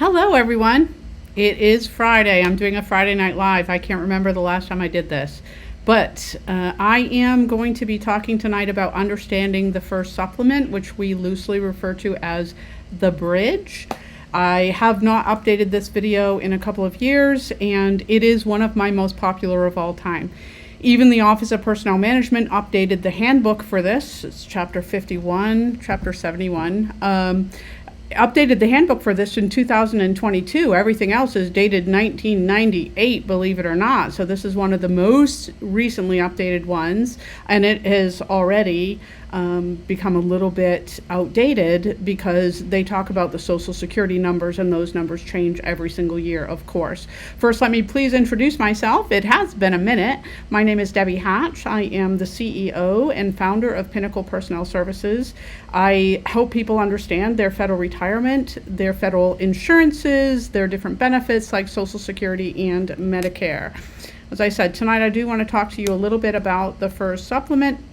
Hello, everyone. It is Friday. I'm doing a Friday Night Live. I can't remember the last time I did this, but I am going to be talking tonight about understanding the FERS Supplement, which we loosely refer to as the bridge. I have not updated this video in a couple of years, and it is one of my most popular of all time. Even the Office of Personnel Management updated the handbook for this. It's chapter 51, chapter 71. Updated the handbook for this in 2022. Everything else is dated 1998, believe it or not. So this is one of the most recently updated ones, and it has already become a little bit outdated because they talk about the Social Security numbers, and those numbers change every single year, of course. First, let me please introduce myself. It has been a minute. My name is Debbie Hatch. I am the CEO and founder of Pinnacle Personnel Services. I help people understand their federal retirement, their federal insurances, their different benefits like Social Security and Medicare. As I said, tonight I do want to talk to you a little bit about the FERS Supplement.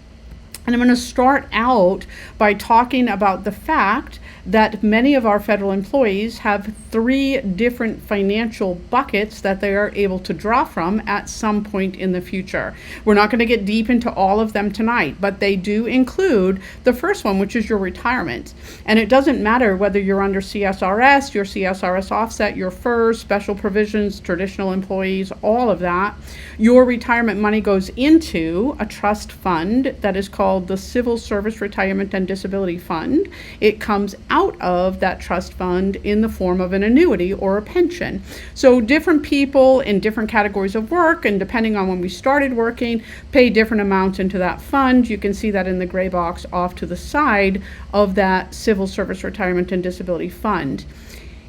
And I'm going to start out by talking about the fact that many of our federal employees have 3 different financial buckets that they are able to draw from at some point in the future. We're not going to get deep into all of them tonight, but they do include the first one, which is your retirement. And it doesn't matter whether you're under CSRS, your CSRS offset, your FERS, special provisions, traditional employees, all of that. Your retirement money goes into a trust fund that is called the Civil Service Retirement and Disability Fund. It comes out of that trust fund in the form of an annuity or a pension. So different people in different categories of work, and depending on when we started working, pay different amounts into that fund. You can see that in the gray box off to the side of that Civil Service Retirement and Disability Fund.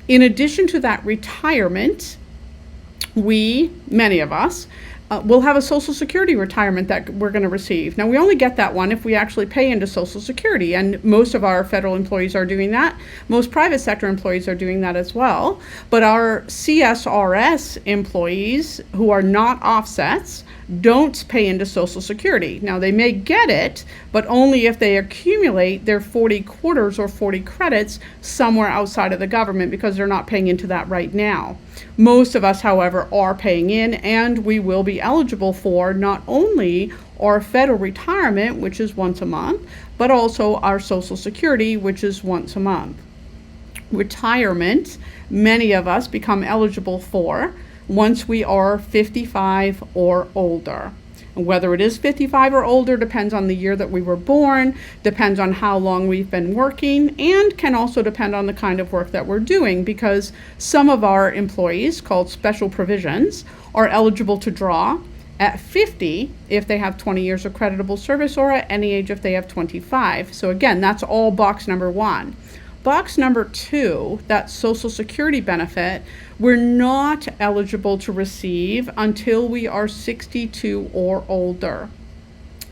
In addition to that retirement, many of us, we'll have a Social Security retirement that we're going to receive. Now, we only get that one if we actually pay into Social Security, and most of our federal employees are doing that. Most private sector employees are doing that as well. But our CSRS employees who are not offsets don't pay into Social Security. Now, they may get it, but only if they accumulate their 40 quarters or 40 credits somewhere outside of the government, because they're not paying into that right now. Most of us, however, are paying in, and we will be eligible for not only our federal retirement, which is once a month, but also our Social Security, which is once a month. Retirement, many of us become eligible for once we are 55 or older. Whether it is 55 or older depends on the year that we were born, depends on how long we've been working, and can also depend on the kind of work that we're doing, because some of our employees, called special provisions, are eligible to draw at 50 if they have 20 years of creditable service, or at any age if they have 25. So again, that's all box number 1. Box number 2, that Social Security benefit, we're not eligible to receive until we are 62 or older.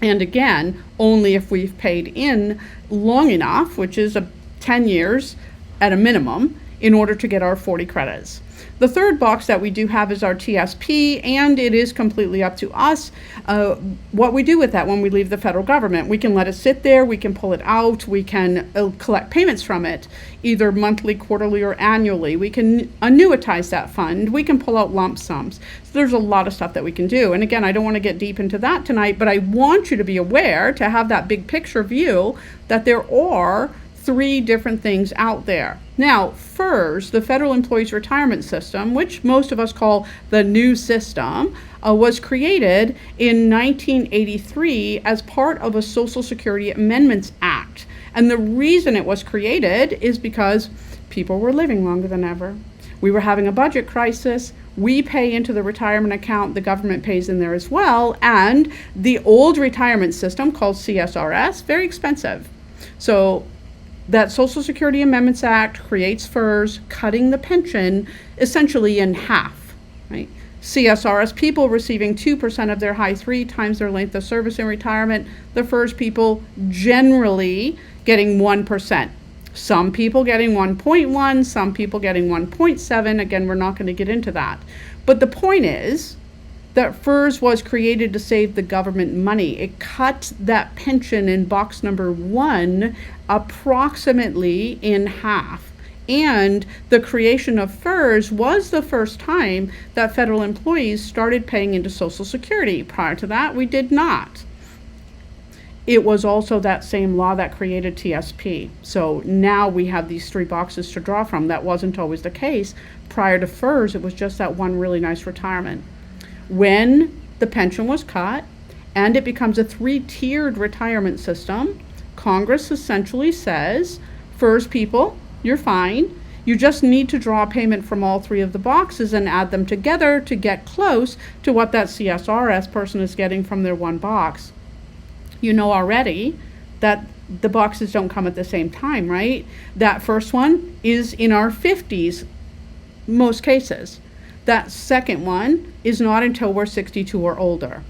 And again, only if we've paid in long enough, which is 10 years at a minimum, in order to get our 40 credits. The third box that we do have is our TSP, and it is completely up to us what we do with that when we leave the federal government. We can let it sit there, we can pull it out, we can collect payments from it, either monthly, quarterly, or annually. We can annuitize that fund, we can pull out lump sums. So there's a lot of stuff that we can do. And again, I don't want to get deep into that tonight, but I want you to be aware, to have that big picture view, that there are 3 different things out there. Now, FERS, the Federal Employees Retirement System, which most of us call the new system, was created in 1983 as part of a Social Security Amendments Act. And the reason it was created is because people were living longer than ever. We were having a budget crisis. We pay into the retirement account, the government pays in there as well, and the old retirement system called CSRS, very expensive. So that Social Security Amendments Act creates FERS, cutting the pension essentially in half, right? CSRS people receiving 2% of their high 3 times their length of service in retirement. The FERS people generally getting 1%. Some people getting 1.1, some people getting 1.7. Again, we're not going to get into that. But the point is that FERS was created to save the government money. It cut that pension in box number 1 approximately in half. And the creation of FERS was the first time that federal employees started paying into Social Security. Prior to that, we did not. It was also that same law that created TSP. So now we have these three boxes to draw from. That wasn't always the case. Prior to FERS, it was just that one really nice retirement. When the pension was cut and it becomes a three-tiered retirement system, Congress essentially says, FERS people, you're fine. You just need to draw a payment from all three of the boxes and add them together to get close to what that CSRS person is getting from their one box. You know already that the boxes don't come at the same time, right? That first one is in our 50s, most cases. That second one is not until we're 62 or older.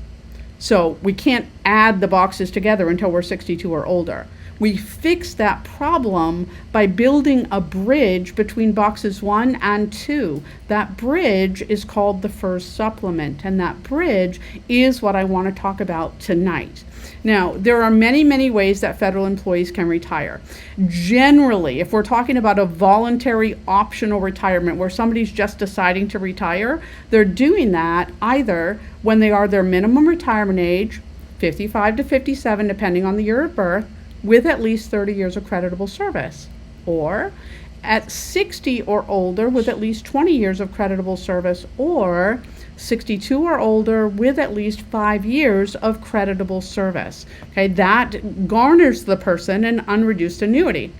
So we can't add the boxes together until we're 62 or older. We fix that problem by building a bridge between boxes 1 and 2. That bridge is called the FERS Supplement, and that bridge is what I want to talk about tonight. Now, there are many, many ways that federal employees can retire. Generally, if we're talking about a voluntary optional retirement where somebody's just deciding to retire, they're doing that either when they are their minimum retirement age, 55 to 57, depending on the year of birth, with at least 30 years of creditable service, or at 60 or older with at least 20 years of creditable service, or 62 or older with at least 5 years of creditable service. Okay, that garners the person an unreduced annuity.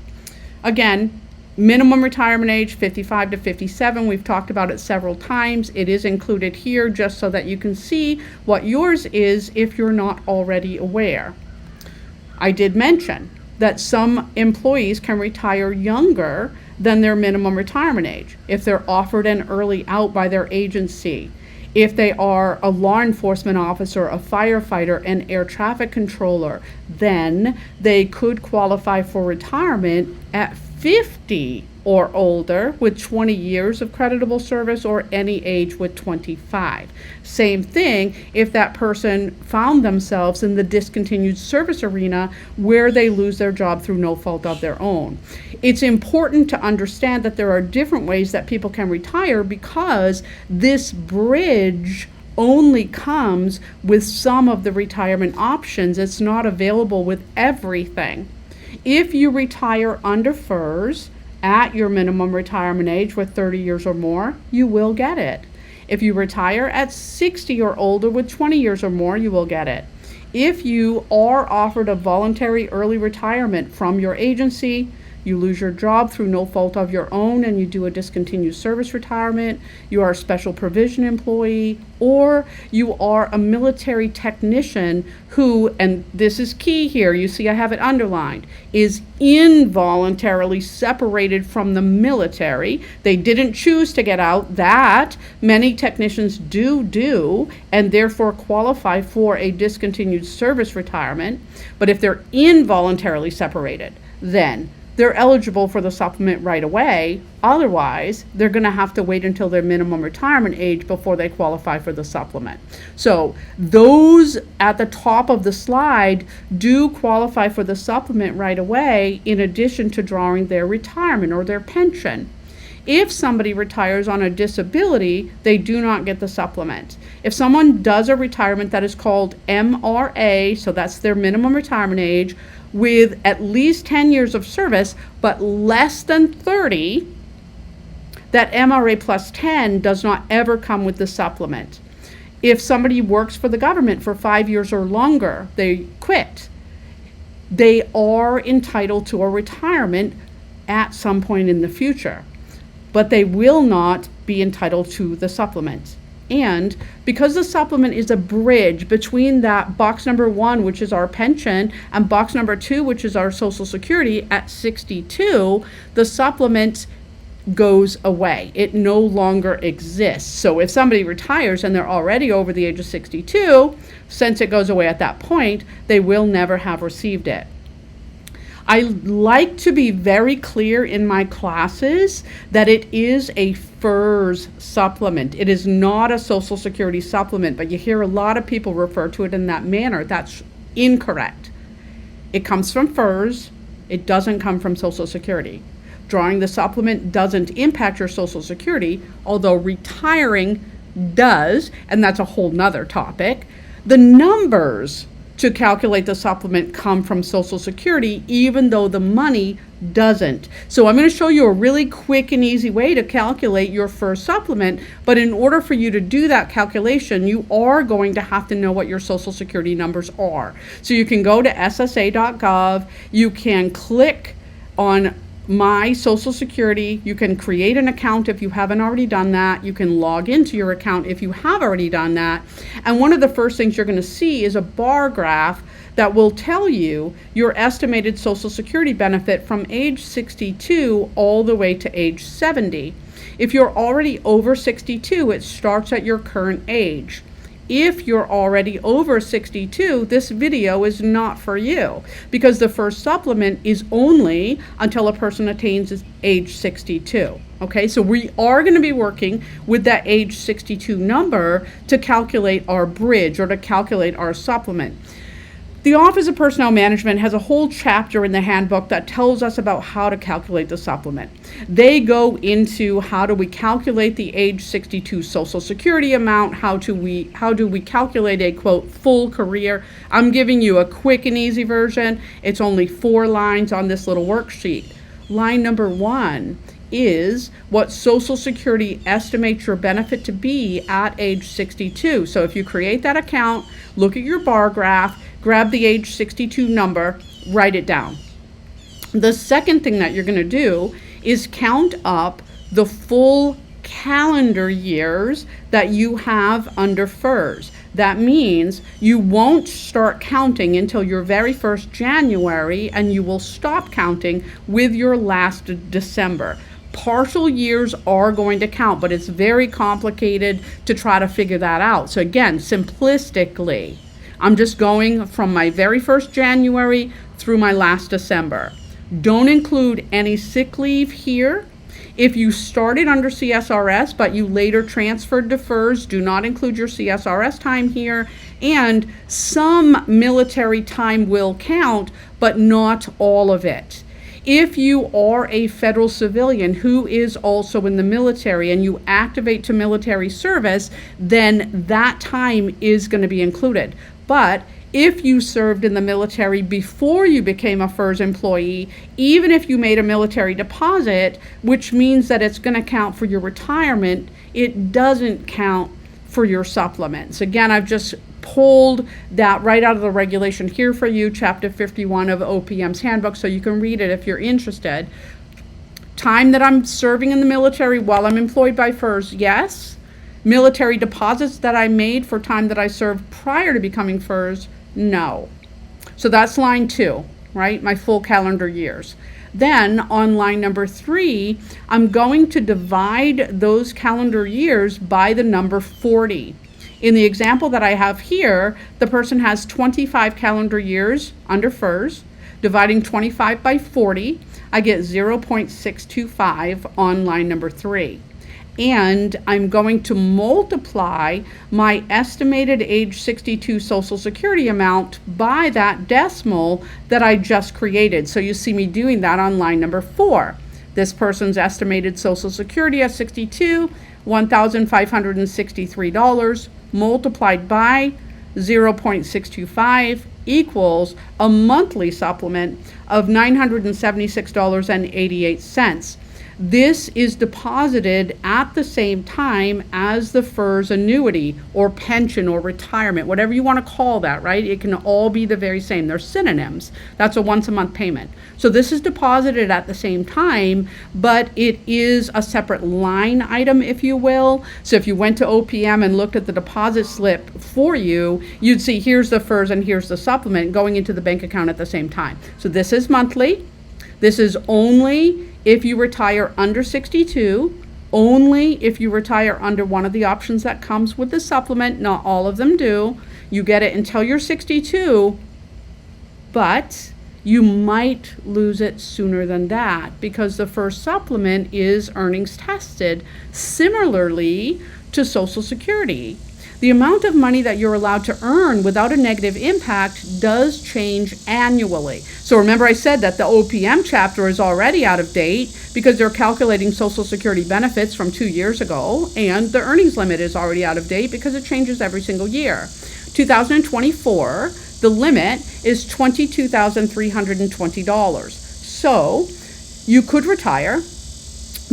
Again, minimum retirement age 55 to 57. We've talked about it several times. It is included here just so that you can see what yours is if you're not already aware. I did mention that some employees can retire younger than their minimum retirement age if they're offered an early out by their agency. If they are a law enforcement officer, a firefighter, an air traffic controller, then they could qualify for retirement at 50 or older with 20 years of creditable service, or any age with 25. Same thing if that person found themselves in the discontinued service arena where they lose their job through no fault of their own. It's important to understand that there are different ways that people can retire, because this bridge only comes with some of the retirement options. It's not available with everything. If you retire under FERS at your minimum retirement age with 30 years or more, you will get it. If you retire at 60 or older with 20 years or more, you will get it. If you are offered a voluntary early retirement from your agency, you lose your job through no fault of your own and you do a discontinued service retirement, you are a special provision employee, or you are a military technician who, and this is key here, you see I have it underlined, is involuntarily separated from the military. They didn't choose to get out. That many technicians do, and therefore qualify for a discontinued service retirement. But if they're involuntarily separated, then they're eligible for the supplement right away. Otherwise, they're going to have to wait until their minimum retirement age before they qualify for the supplement. So those at the top of the slide do qualify for the supplement right away, in addition to drawing their retirement or their pension. If somebody retires on a disability, they do not get the supplement. If someone does a retirement that is called MRA, so that's their minimum retirement age, with at least 10 years of service, but less than 30, that MRA plus 10 does not ever come with the supplement. If somebody works for the government for 5 years or longer, they quit, they are entitled to a retirement at some point in the future, but they will not be entitled to the supplement. And because the supplement is a bridge between that box number 1, which is our pension, and box number 2, which is our Social Security at 62, the supplement goes away. It no longer exists. So if somebody retires and they're already over the age of 62, since it goes away at that point, they will never have received it. I like to be very clear in my classes that it is a FERS supplement. It is not a Social Security supplement, but you hear a lot of people refer to it in that manner. That's incorrect. It comes from FERS. It doesn't come from Social Security. Drawing the supplement doesn't impact your Social Security, although retiring does, and that's a whole nother topic. The numbers to calculate the supplement come from Social Security, even though the money doesn't. So I'm going to show you a really quick and easy way to calculate your FERS supplement, but in order for you to do that calculation, you are going to have to know what your Social Security numbers are. So you can go to ssa.gov, you can click on My Social Security, you can create an account if you haven't already done that, you can log into your account if you have already done that, and one of the first things you're going to see is a bar graph that will tell you your estimated Social Security benefit from age 62 all the way to age 70. If you're already over 62, it starts at your current age. If you're already over 62, this video is not for you, because the FERS supplement is only until a person attains age 62. Okay, so we are going to be working with that age 62 number to calculate our bridge, or to calculate our supplement. The Office of Personnel Management has a whole chapter in the handbook that tells us about how to calculate the supplement. They go into how do we calculate the age 62 Social Security amount, how do we calculate a, quote, full career. I'm giving you a quick and easy version. It's only 4 lines on this little worksheet. Line number 1 is what Social Security estimates your benefit to be at age 62. So if you create that account, look at your bar graph, grab the age 62 number, write it down. The second thing that you're going to do is count up the full calendar years that you have under FERS. That means you won't start counting until your very first January, and you will stop counting with your last December. Partial years are going to count, but it's very complicated to try to figure that out. So again, simplistically, I'm just going from my very first January through my last December. Don't include any sick leave here. If you started under CSRS but you later transferred to FERS, do not include your CSRS time here. And some military time will count, but not all of it. If you are a federal civilian who is also in the military and you activate to military service, then that time is going to be included. But if you served in the military before you became a FERS employee, even if you made a military deposit, which means that it's going to count for your retirement, it doesn't count for your supplements. Again, I've just pulled that right out of the regulation here for you, Chapter 51 of OPM's handbook, so you can read it if you're interested. Time that I'm serving in the military while I'm employed by FERS, yes. Military deposits that I made for time that I served prior to becoming FERS, no. So that's line 2, right? My full calendar years. Then on line number 3, I'm going to divide those calendar years by the number 40. In the example that I have here, the person has 25 calendar years under FERS. Dividing 25 by 40, I get 0.625 on line number 3. And I'm going to multiply my estimated age 62 Social Security amount by that decimal that I just created. So you see me doing that on line number 4. This person's estimated Social Security at 62, $1,563 multiplied by 0.625 equals a monthly supplement of $976.88. This is deposited at the same time as the FERS annuity or pension or retirement, whatever you want to call that, right? It can all be the very same. They're synonyms. That's a once a month payment. So this is deposited at the same time, but it is a separate line item, if you will. So if you went to OPM and looked at the deposit slip for you, you'd see here's the FERS and here's the supplement going into the bank account at the same time. So this is monthly. This is only if you retire under 62, only if you retire under one of the options that comes with the supplement. Not all of them do. You get it until you're 62, but you might lose it sooner than that because the FERS supplement is earnings tested similarly to Social Security. the amount of money that you're allowed to earn without a negative impact does change annually. So remember I said that the OPM chapter is already out of date because they're calculating Social Security benefits from 2 years ago, and the earnings limit is already out of date because it changes every single year. 2024, the limit is $22,320. So you could retire,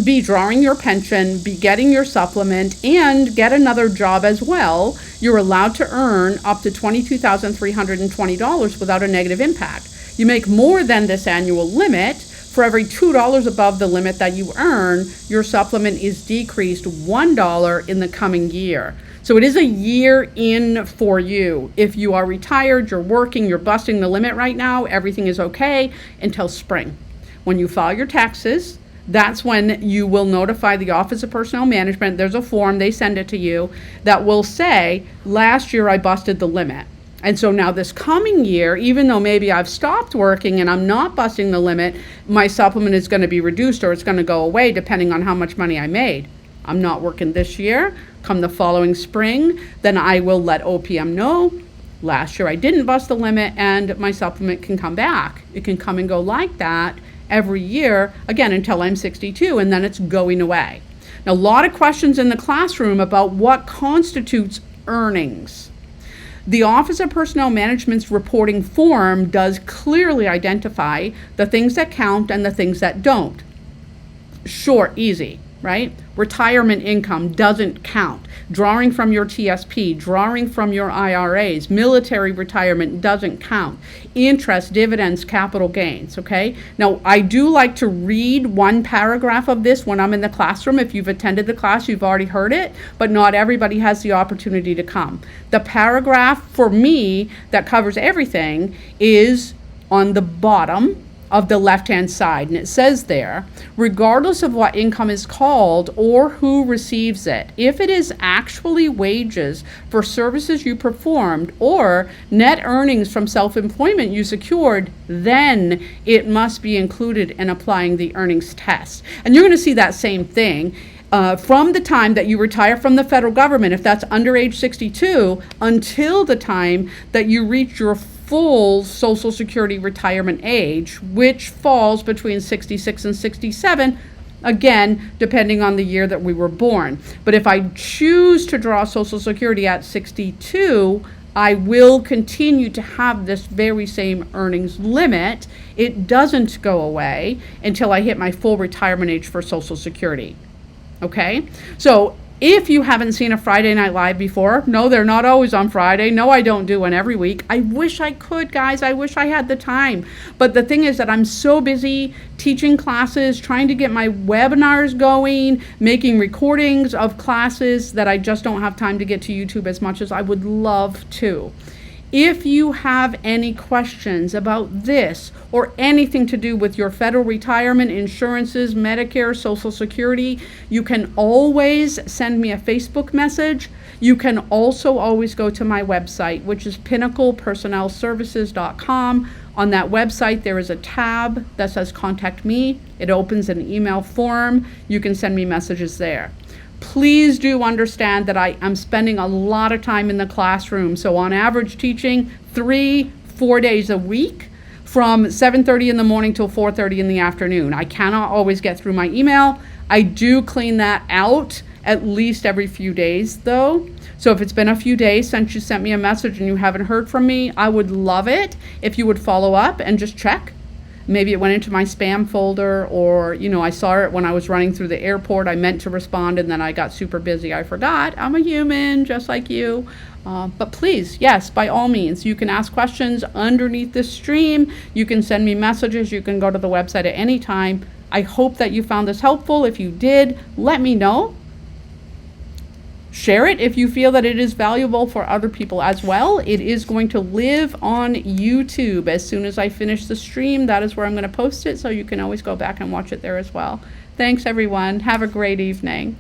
be drawing your pension, be getting your supplement, and get another job as well. You're allowed to earn up to $22,320 without a negative impact. You make more than this annual limit. For every $2 above the limit that you earn, your supplement is decreased $1 in the coming year. So it is a year in for you. If you are retired, you're working, you're busting the limit right now, everything is okay until spring. When you file your taxes, that's when you will notify the Office of Personnel Management. There's a form, they send it to you, that will say, last year I busted the limit. And so now this coming year, even though maybe I've stopped working and I'm not busting the limit, my supplement is going to be reduced or it's going to go away depending on how much money I made. I'm not working this year. Come the following spring, then I will let OPM know. Last year I didn't bust the limit and my supplement can come back. It can come and go like that every year, again, until I'm 62, and then it's going away. Now, a lot of questions in the classroom about what constitutes earnings. The Office of Personnel Management's reporting form does clearly identify the things that count and the things that don't. Short, easy, right? Retirement income doesn't count. Drawing from your TSP, drawing from your IRAs, military retirement doesn't count. Interest, dividends, capital gains, okay? Now, I do like to read one paragraph of this when I'm in the classroom. If you've attended the class, you've already heard it, but not everybody has the opportunity to come. The paragraph for me that covers everything is on the bottom of the left-hand side, and it says there, regardless of what income is called or who receives it, if it is actually wages for services you performed or net earnings from self-employment you secured, then it must be included in applying the earnings test. And you're going to see that same thing from the time that you retire from the federal government, if that's under age 62, until the time that you reach your full Social Security retirement age, which falls between 66 and 67, again, depending on the year that we were born. But if I choose to draw Social Security at 62, I will continue to have this very same earnings limit. It doesn't go away until I hit my full retirement age for Social Security. Okay? So if you haven't seen a Friday Night Live before, no, they're not always on Friday. No, I don't do one every week. I wish I could, guys. I wish I had the time. But the thing is that I'm so busy teaching classes, trying to get my webinars going, making recordings of classes, that I just don't have time to get to YouTube as much as I would love to. If you have any questions about this or anything to do with your federal retirement, insurances, Medicare, Social Security, you can always send me a Facebook message. You can also always go to my website, which is pinnaclepersonnelservices.com. On that website, there is a tab that says Contact Me. It opens an email form. You can send me messages there. Please do understand that I am spending a lot of time in the classroom. So on average, teaching 3-4 days a week from 7:30 in the morning till 4:30 in the afternoon. I cannot always get through my email. I do clean that out at least every few days though. So if it's been a few days since you sent me a message and you haven't heard from me, I would love it if you would follow up and just check. Maybe it went into my spam folder, or, I saw it when I was running through the airport. I meant to respond and then I got super busy. I forgot. I'm a human just like you. But please, yes, by all means, you can ask questions underneath this stream. You can send me messages. You can go to the website at any time. I hope that you found this helpful. If you did, let me know. Share it if you feel that it is valuable for other people as well. It is going to live on YouTube. As soon as I finish the stream, that is where I'm going to post it, so you can always go back and watch it there as well. Thanks, everyone. Have a great evening.